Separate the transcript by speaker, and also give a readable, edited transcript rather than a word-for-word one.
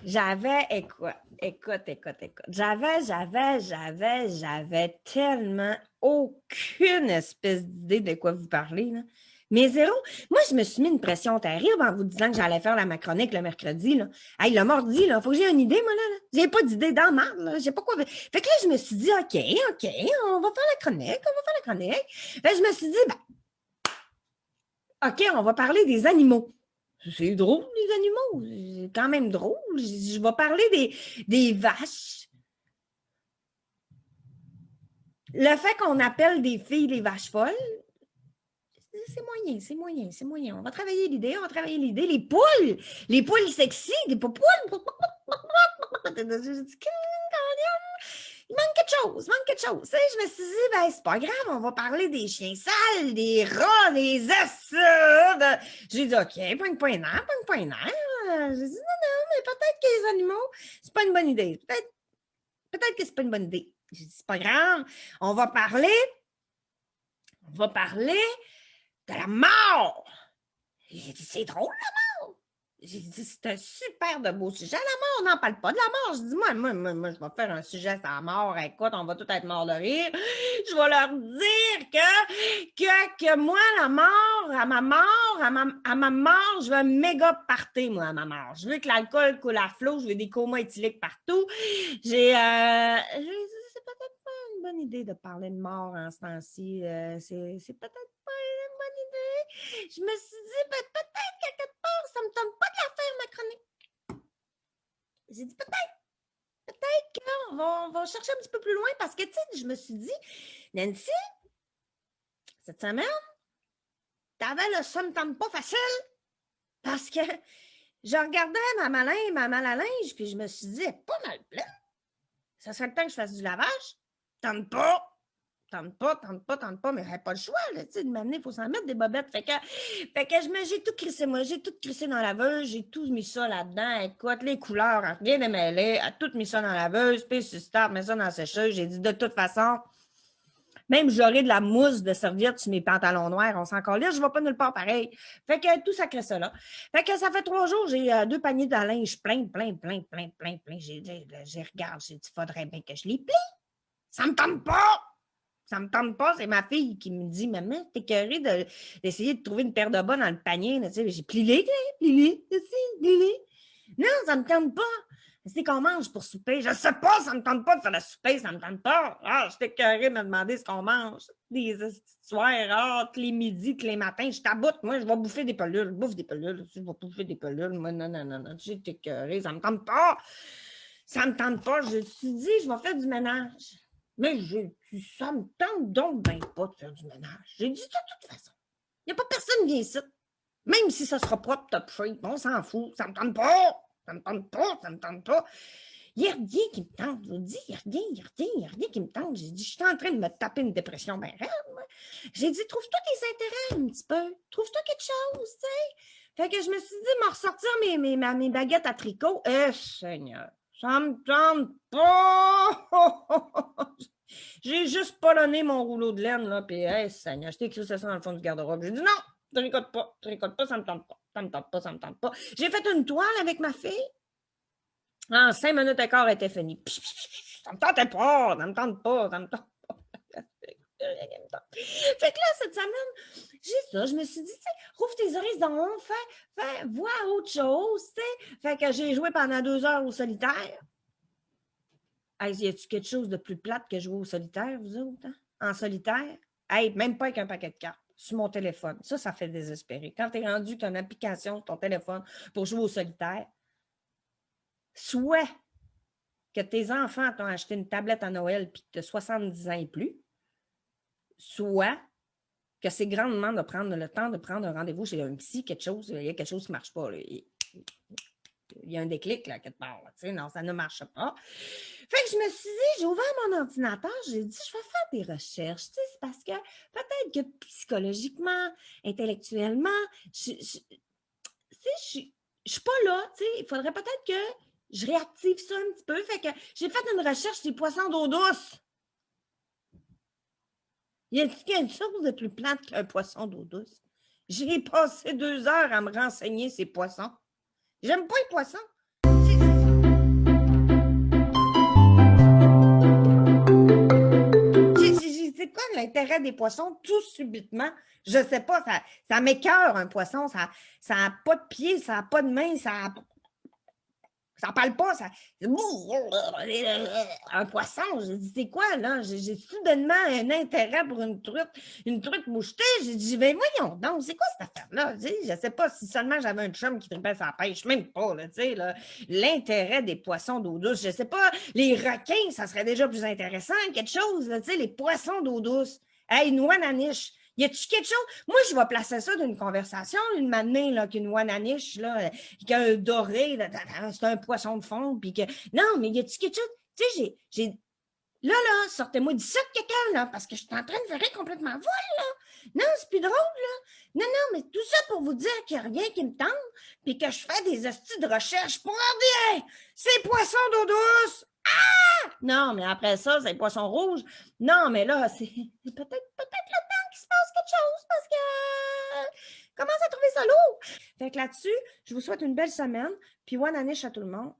Speaker 1: Écoute. J'avais tellement aucune espèce d'idée de quoi vous parlez, là. Mais zéro. Moi, je me suis mis une pression terrible en vous disant que j'allais faire la macronique le mercredi, là. Hey, le mardi, là, faut que j'ai une idée, moi, là. J'ai pas d'idée dans marde, là. J'ai pas quoi. Fait que là, je me suis dit, OK, on va faire la chronique. Fait que je me suis dit, ben, OK, on va parler des animaux. C'est drôle, les animaux. C'est quand même drôle. Je vais parler des vaches. Le fait qu'on appelle des filles les vaches folles, c'est moyen. On va travailler l'idée. Les poules sexy, des poules. Il manque quelque chose. Tu sais, je me suis dit, ben, c'est pas grave, on va parler des chiens sales, des rats, des os. J'ai dit, OK, pogne pas un air. J'ai dit, non, mais peut-être que les animaux, c'est pas une bonne idée. Peut-être que c'est pas une bonne idée. J'ai dit, c'est pas grave, on va parler de la mort. J'ai dit, c'est drôle, la mort. J'ai dit, c'est un super de beau sujet. La mort, on n'en parle pas de la mort. Je dis, moi, je vais faire un sujet sur la mort. Écoute, on va tous être morts de rire. Je vais leur dire que moi, la mort, à ma mort, je veux un méga party, moi, à ma mort. Je veux que l'alcool coule à flot. Je veux des comas éthyliques partout. J'ai dit, c'est peut-être pas une bonne idée de parler de mort en ce temps-ci. C'est peut-être pas une bonne idée. Je me suis dit, peut-être quelque part, ça me tente pas de la faire, ma chronique. J'ai dit, peut-être qu'on va chercher un petit peu plus loin parce que, tu sais, je me suis dit, Nancy, cette semaine, t'avais le ça me tente pas facile parce que je regardais ma malle à linge, puis je me suis dit, elle est pas mal pleine. Ça serait le temps que je fasse du lavage. Tente pas, mais j'avais pas le choix, là, tu sais, de m'amener, il faut s'en mettre des bobettes. Fait que j'ai tout crissé, moi, j'ai tout crissé dans la laveuse, j'ai tout mis ça là-dedans, écoute, les couleurs, rien démêlé, a tout mis ça dans la laveuse, puis sur start, mets ça dans la sécheuse, j'ai dit, de toute façon, même j'aurai de la mousse de serviette sur mes pantalons noirs, on s'en calisse, je vais pas nulle part pareil. Fait que tout sacré ça là. Fait que ça fait 3 jours, j'ai 2 paniers de linge plein. J'ai regarde, j'ai dit, faudrait bien que je les plie. Ça me tente pas! C'est ma fille qui me dit, maman, t'es écœurée d'essayer de trouver une paire de bas dans le panier. Là, j'ai plie-les. Non, ça me tente pas. C'est qu'on mange pour souper. Je sais pas, ça me tente pas de faire le souper, ça me tente pas. Ah, je suis écœurée de me demander ce qu'on mange. Des soirs, tous les midis, tous les matins, je taboute. Moi, je vais bouffer des pelules. Je bouffe des pelules. Je vais bouffer des pelules. Moi, non. J'ai été écœurée, ça me tente pas. Je me suis dit, je vais faire du ménage. Mais ça me tente donc bien pas de faire du ménage. J'ai dit de toute façon. Il n'y a pas personne qui vient ici. Même si ça sera propre, top shape, on s'en fout. Ça me tente pas. Il n'y a rien qui me tente. Je vous dis, il n'y a rien qui me tente. J'ai dit, je suis en train de me taper une dépression bien raide, moi. J'ai dit, trouve-toi des intérêts un petit peu. Trouve-toi quelque chose, tu sais. Fait que je me suis dit, me ressortir mes baguettes à tricot. Seigneur. Ça me tente pas! J'ai juste polonné mon rouleau de laine, là, puis, Seigneur, je t'ai écrit ça dans le fond du garde-robe. J'ai dit, non, tu ricotes pas, ça me tente pas. J'ai fait une toile avec ma fille. En 5 minutes et quart, elle était finie. Ça me tentait pas, ça me tente pas. Fait que là, cette semaine, j'ai ça, je me suis dit, tu sais, rouvre tes oreilles donc, vois autre chose, tu sais. Fait que j'ai joué pendant 2 heures au solitaire. Hey, y a-tu quelque chose de plus plate que jouer au solitaire, vous autres, hein? En solitaire? Hey, même pas avec un paquet de cartes, sur mon téléphone. Ça fait désespérer. Quand t'es rendu, tu as une application sur ton téléphone pour jouer au solitaire, soit que tes enfants t'ont acheté une tablette à Noël puis que tu as 70 ans et plus, soit que c'est grandement de prendre le temps de prendre un rendez-vous chez un psy, il y a quelque chose qui ne marche pas. Là. Il y a un déclic, là, quelque part. Là, non, ça ne marche pas. Fait que je me suis dit, j'ai ouvert mon ordinateur, j'ai dit, je vais faire des recherches. C'est parce que peut-être que psychologiquement, intellectuellement, je suis pas là. Il faudrait peut-être que je réactive ça un petit peu. Fait que j'ai fait une recherche des poissons d'eau douce. Y a-t-il quelque chose de plus plate qu'un poisson d'eau douce? J'ai passé 2 heures à me renseigner ces poissons. J'aime pas les poissons. l'intérêt des poissons tout subitement. Je sais pas, ça m'écoeure un poisson, ça n'a pas de pied, ça n'a pas de main, ça parle pas, ça. Un poisson, j'ai dit, c'est quoi, là? J'ai soudainement un intérêt pour une truite mouchetée. J'ai dit, ben voyons donc, c'est quoi cette affaire-là? Je sais pas si seulement j'avais un chum qui tripait sa pêche, même pas, là, tu sais, là. L'intérêt des poissons d'eau douce, je sais pas, les requins, ça serait déjà plus intéressant, quelque chose, là, tu sais, les poissons d'eau douce. Hey, noix naniche. Y a-tu quelque chose? Moi, je vais placer ça d'une conversation, une manée, là, qu'une wananiche, là, qu'un doré, là, c'est un poisson de fond, puis que. Non, mais y a-tu quelque chose? Tu sais, Là, sortez-moi d'ici de quelqu'un, là, parce que je suis en train de virer complètement folle, là. Non, c'est plus drôle, là. Non, non, mais tout ça pour vous dire qu'il n'y a rien qui me tente, puis que je fais des hosties de recherche pour rien. C'est poisson d'eau douce! Ah! Non, mais après ça, c'est poisson rouge. Non, mais là, c'est peut-être le temps qu'il se passe quelque chose, parce que commence à trouver ça lourd. Fait que là-dessus, je vous souhaite une belle semaine, puis bonne année à tout le monde.